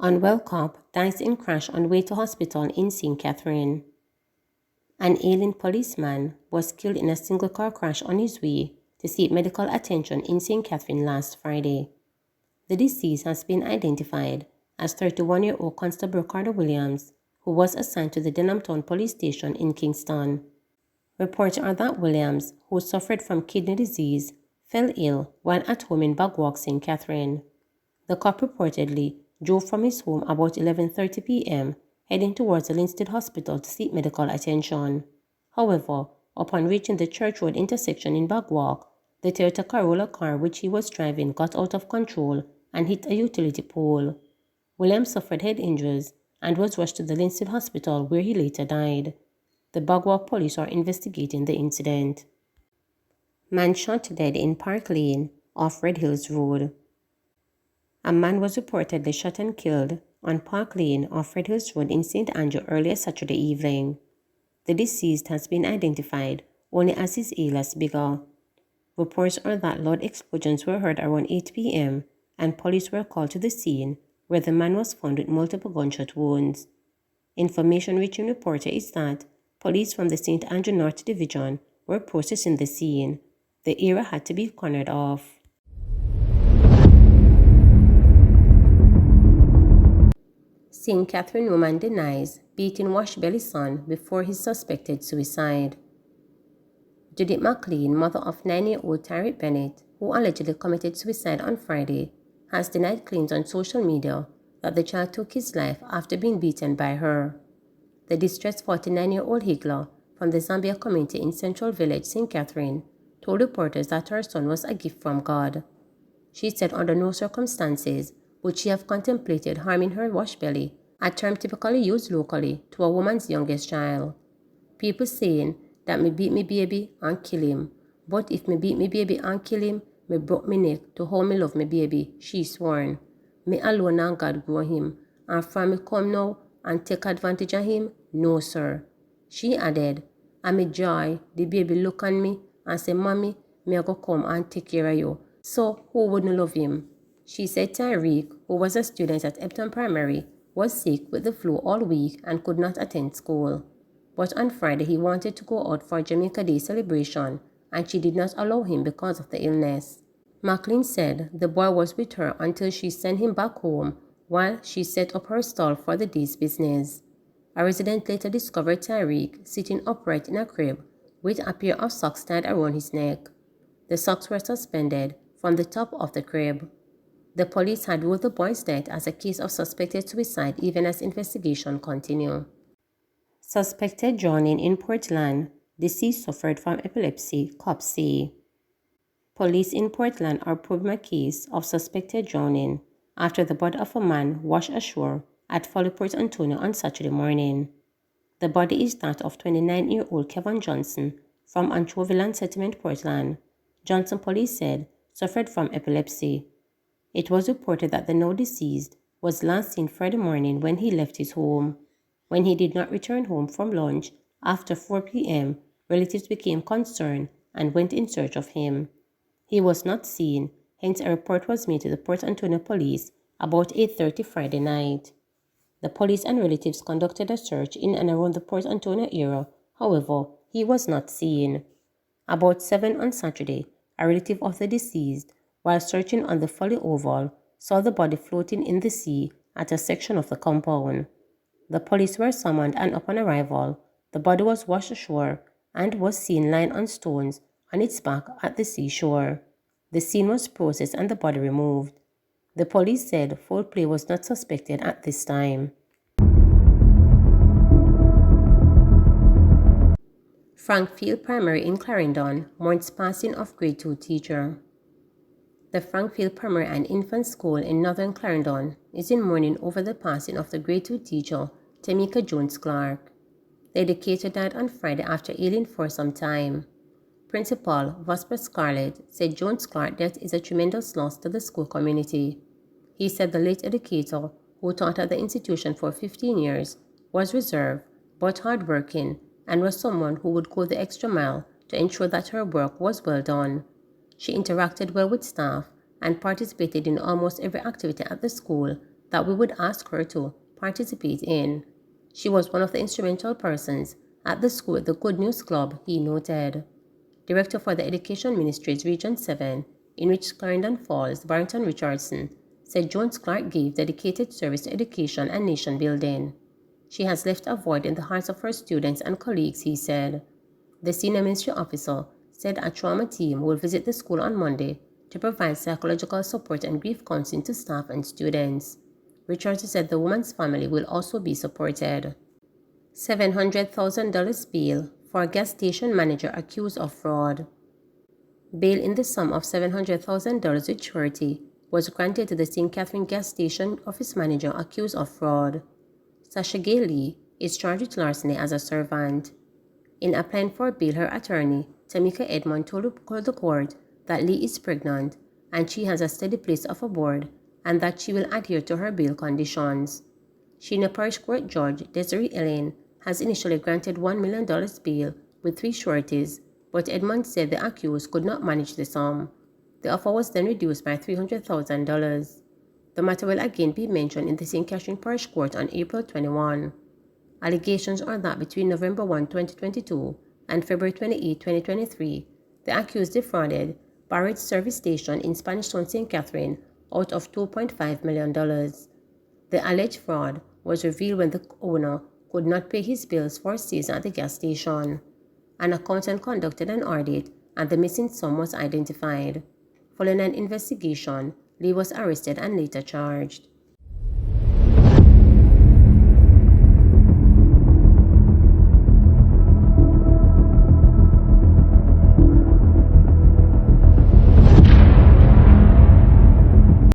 Unwell cop dies in crash on way to hospital in St. Catherine. An ailing policeman was killed in a single-car crash on his way to seek medical attention in St. Catherine last Friday. The deceased has been identified as 31-year-old Constable Carter Williams, who was assigned to the Denhamtown Police Station in Kingston. Reports are that Williams, who suffered from kidney disease, fell ill while at home in Bagwalk, St. Catherine. The cop reportedly drove from his home about 11:30 p.m., heading towards the Linstead Hospital to seek medical attention. However, upon reaching the Church Road intersection in Bagwalk, the Toyota Corolla car which he was driving got out of control and hit a utility pole. Williams suffered head injuries and was rushed to the Linstead Hospital where he later died. The Bagwalk police are investigating the incident. Man shot dead in Park Lane off Red Hills Road. A man was reportedly shot and killed on Park Lane off Red Hills Road in St. Andrew earlier Saturday evening. The deceased has been identified only as his alias Bigger. Reports are that loud explosions were heard around 8 p.m. and police were called to the scene where the man was found with multiple gunshot wounds. Information reaching reporter is that police from the St. Andrew North Division were processing the scene. The area had to be cornered off. St. Catherine woman denies beating Washbelly son before his suspected suicide. Judith McLean, mother of 9-year-old Tariq Bennett, who allegedly committed suicide on Friday, has denied claims on social media that the child took his life after being beaten by her. The distressed 49-year-old Higler from the Zambia community in Central Village, St. Catherine, told reporters that her son was a gift from God. She said under no circumstances would she have contemplated harming her washbelly, a term typically used locally to a woman's youngest child. People saying that me beat me baby and kill him, but if me beat me baby and kill him, me broke me neck to how me love me baby, she sworn. Me alone and God grow him, and from me come now and take advantage of him? No, sir. She added, and me joy, the baby look on me and say, Mommy, me I go come and take care of you. So who wouldn't love him? She said Tariq, who was a student at Epton Primary, was sick with the flu all week and could not attend school. But on Friday he wanted to go out for Jamaica Day celebration, and she did not allow him because of the illness. McLean said the boy was with her until she sent him back home while she set up her stall for the day's business. A resident later discovered Tariq sitting upright in a crib with a pair of socks tied around his neck. The socks were suspended from the top of the crib. The police had ruled the boy's death as a case of suspected suicide even as investigation continued. Suspected drowning in Portland. Deceased suffered from epilepsy, cops say. Police in Portland are probing a case of suspected drowning after the body of a man washed ashore at Folly Port Antonio on Saturday morning. The body is that of 29-year-old Kevin Johnson from Anchoviland Settlement, Portland. Johnson, police said, suffered from epilepsy. It was reported that the now deceased was last seen Friday morning when he left his home. When he did not return home from lunch after 4 p.m., relatives became concerned and went in search of him. He was not seen, hence a report was made to the Port Antonio police about 8:30 Friday night. The police and relatives conducted a search in and around the Port Antonio area, however, he was not seen. About 7 on Saturday, a relative of the deceased, while searching on the Folly Oval, saw the body floating in the sea at a section of the compound. The police were summoned and upon arrival, the body was washed ashore and was seen lying on stones on its back at the seashore. The scene was processed and the body removed. The police said foul play was not suspected at this time. Frankfield Primary in Clarendon mourns passing of grade 2 teacher. The Frankfield Primary and Infant School in Northern Clarendon is in mourning over the passing of the grade 2 teacher, Tamika Jones Clark. The educator died on Friday after ailing for some time. Principal Vosper Scarlett said Jones Clark's death is a tremendous loss to the school community. He said the late educator, who taught at the institution for 15 years, was reserved but hardworking and was someone who would go the extra mile to ensure that her work was well done. She interacted well with staff and participated in almost every activity at the school that we would ask her to participate in. She was one of the instrumental persons at the school at the Good News Club, he noted. Director for the Education Ministry's Region 7, in which Clarendon falls, Barrington Richardson, said Jones Clark gave dedicated service to education and nation building. She has left a void in the hearts of her students and colleagues, he said. The senior ministry officer said a trauma team will visit the school on Monday to provide psychological support and grief counseling to staff and students. Richardson said the woman's family will also be supported. $700,000 bail for a gas station manager accused of fraud. Bail in the sum of $700,000 with surety was granted to the St. Catherine gas station office manager accused of fraud. Sasha Gay Lee is charged with larceny as a servant. In applying for bail, her attorney, Tamika Edmond, told the court that Lee is pregnant and she has a steady place of abode and that she will adhere to her bail conditions. Sheena Parish Court Judge Desiree Ellen has initially granted $1 million bail with 3 sureties, but Edmond said the accused could not manage the sum. The offer was then reduced by $300,000. The matter will again be mentioned in the St. Catherine Parish Court on April 21. Allegations are that between November 1, 2022 and February 28, 2023, the accused defrauded Barrett's service station in Spanish Town, St. Catherine out of $2.5 million. The alleged fraud was revealed when the owner could not pay his bills for stays at the gas station. An accountant conducted an audit and the missing sum was identified. Following an investigation, Lee was arrested and later charged.